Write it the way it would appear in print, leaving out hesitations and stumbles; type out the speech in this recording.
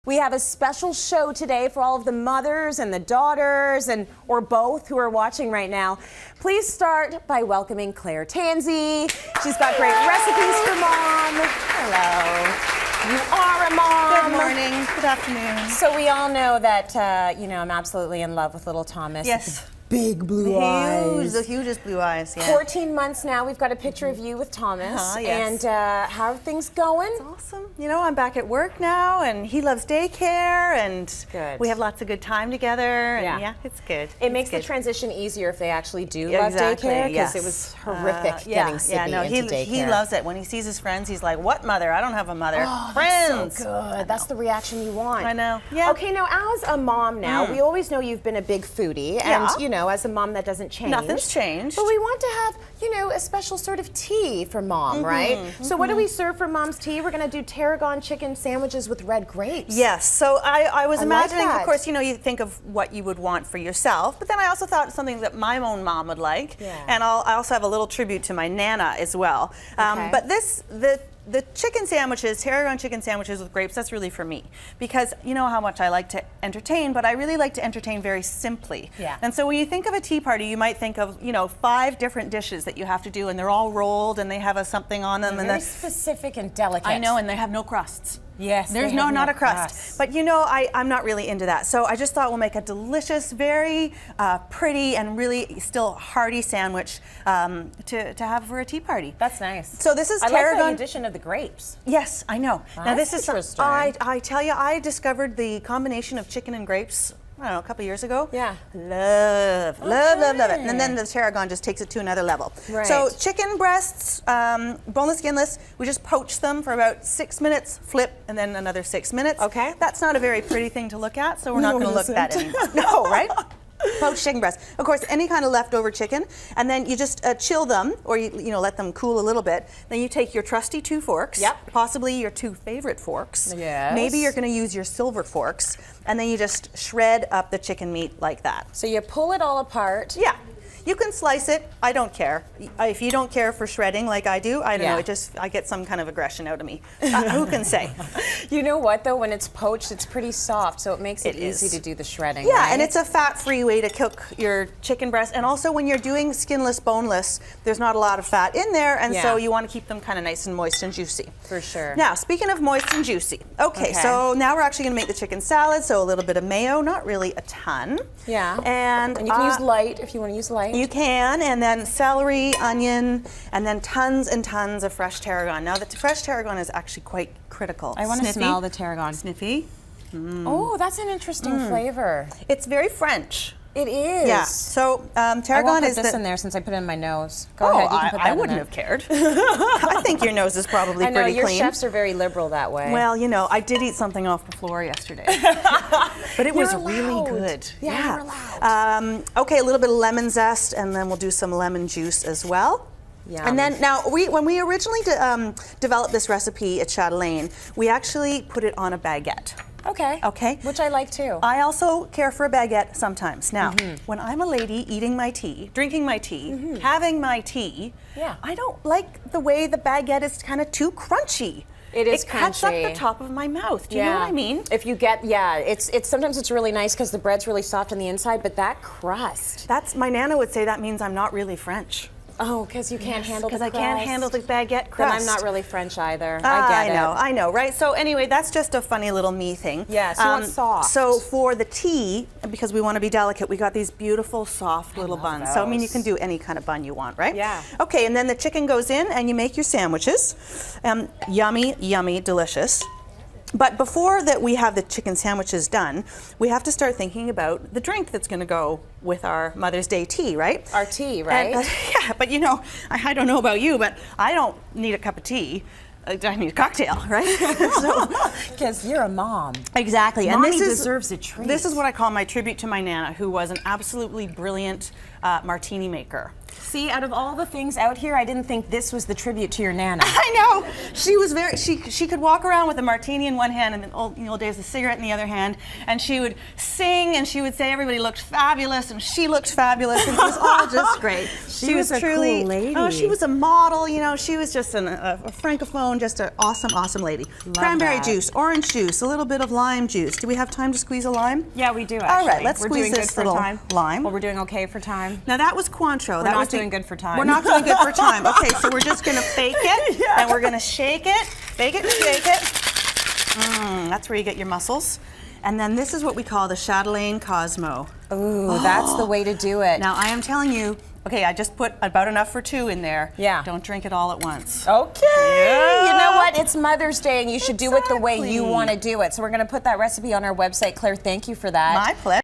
We have a special show today for all of the mothers and the daughters or both who are watching right now. Please start by welcoming Claire Tansey. She's got great recipes for mom. Hello. You are a mom. Good morning. Good afternoon. So we all know that, I'm absolutely in love with little Thomas. Yes. Big blue eyes. The hugest blue eyes, yeah. 14 months now. We've got a picture of you with Thomas. Yes. And how are things going? It's awesome. You know, I'm back at work now, and he loves daycare, and Good. we have lots of good time together. And Yeah. it's good. It makes the transition easier if they actually do love daycare, because it was horrific getting Sydney into daycare. He loves it. When he sees his friends, he's like, "What mother? I don't have a mother." Oh, Friends. that's so good. That's the reaction you want. I know. Yeah. Okay, now as a mom now, we always know you've been a big foodie, and as a mom that doesn't change. Nothing's changed. But we want to have, a special sort of tea for mom, right? So what do we serve for mom's tea? We're going to do tarragon chicken sandwiches with red grapes. Yes. So I was imagining, like that. of course, you think of what you would want for yourself, but then I also thought something that my own mom would like. Yeah. And I also have a little tribute to my Nana as well. Okay. But the chicken sandwiches, tarragon chicken sandwiches with grapes, that's really for me. Because you know how much I like to entertain, but I really like to entertain very simply. Yeah. And so when you think of a tea party, you might think of, 5 different dishes that you have to do, and they're all rolled, and they have something on them. Very specific and delicate. I know, and they have no crusts. Yes, There's not a crust. But I'm not really into that. So I just thought we'll make a delicious, very pretty and really still hearty sandwich to have for a tea party. That's nice. So this is I tarragon. like the addition of the grapes. Yes, I know. Now this That's is interesting. I tell you, I discovered the combination of chicken and grapes, I don't know, a couple years ago. Yeah. Love it. And then the tarragon just takes it to another level. Right. So chicken breasts, boneless, skinless, we just poach them for about 6 minutes, flip, and then another 6 minutes. Okay. That's not a very pretty thing to look at, so we're not No, going to look it at that isn't. anymore. No, right? Poached chicken breast. Of course, any kind of leftover chicken, and then you just chill them, or you let them cool a little bit. Then you take your trusty 2 forks, possibly your 2 favorite forks. Yes. Maybe you're going to use your silver forks, and then you just shred up the chicken meat like that. So you pull it all apart. Yeah. You can slice it. I don't care. If you don't care for shredding like I do, I don't know. I get some kind of aggression out of me. Who can say? You know what, though? When it's poached, it's pretty soft, so it makes it easy is. to do the shredding. Yeah, right? and it's a fat-free way to cook your chicken breast. And also, when you're doing skinless, boneless, there's not a lot of fat in there, and so you want to keep them kind of nice and moist and juicy. For sure. Now, speaking of moist and juicy, okay, so now we're actually going to make the chicken salad. So a little bit of mayo, not really a ton. Yeah. And you can use light if you want to use light. You can, and then celery, onion, and then tons and tons of fresh tarragon. Now, the fresh tarragon is actually quite critical. I want to smell the tarragon. Sniffy. Oh, that's an interesting flavor. It's very French. It is. Yeah. So tarragon I won't put is this in there since I put it in my nose. Go Oh, ahead. You can put that I in wouldn't there. have cared. I think your nose is probably I know pretty your clean. chefs are very liberal that way. Well, I did eat something off the floor yesterday, but it was really good. Yeah, you're allowed. Okay, a little bit of lemon zest, and then we'll do some lemon juice as well. Yum. And then now, when we originally developed this recipe at Chatelaine, we actually put it on a baguette. Okay. Okay. Which I like too. I also care for a baguette sometimes. Now, when I'm a lady eating my tea, drinking my tea, having my tea, I don't like the way the baguette is kind of too crunchy. It is It cuts up crunchy. the top of my mouth. Do you know what I mean? If you get, it's sometimes it's really nice because the bread's really soft on the inside, but that crust. That's my Nana would say that means I'm not really French. Oh, because you can't handle the Because crust. I can't handle the baguette crust. Then I'm not really French either. I get it. I know, right? So anyway, that's just a funny little me thing. Yeah, so it's soft. So for the tea, because we want to be delicate, we got these beautiful, soft little buns. So I mean, you can do any kind of bun you want, right? Yeah. Okay, and then the chicken goes in, and you make your sandwiches. Yummy, yummy, delicious. But before that we have the chicken sandwiches done, we have to start thinking about the drink that's going to go with our Mother's Day tea, right? Our tea, right? And, yeah, but I don't know about you, but I don't need a cup of tea. I need a cocktail, right? Because you're a mom. Exactly. Mommy and this deserves a treat. This is what I call my tribute to my Nana, who was an absolutely brilliant martini maker. See, out of all the things out here, I didn't think this was the tribute to your Nana. I know. She was very. She could walk around with a martini in one hand and in the old days a cigarette in the other hand, and she would sing and she would say everybody looked fabulous and she looked fabulous and it was all just great. She was a truly cool lady. Oh, she was a model. You know, she was just a francophone, just an awesome lady. Cranberry that. juice, orange juice, a little bit of lime juice. Do we have time to squeeze a lime? Yeah, we do actually. All right, let's We're squeeze doing this good for little time. lime. Well, we're doing okay for time. Now that was Cointreau. We're not doing good for time. We're not doing good for time. Okay, so we're just gonna bake it, and we're gonna shake it, bake it, shake it. That's where you get your mussels. And then this is what we call the Chatelaine Cosmo. Ooh, that's the way to do it. Now I am telling you, okay, I just put about enough for 2 in there. Yeah. Don't drink it all at once. Okay. Yeah. You know what? It's Mother's Day and you should do it the way you Exactly. want to do it. So we're going to put that recipe on our website. Claire, thank you for that. My pleasure.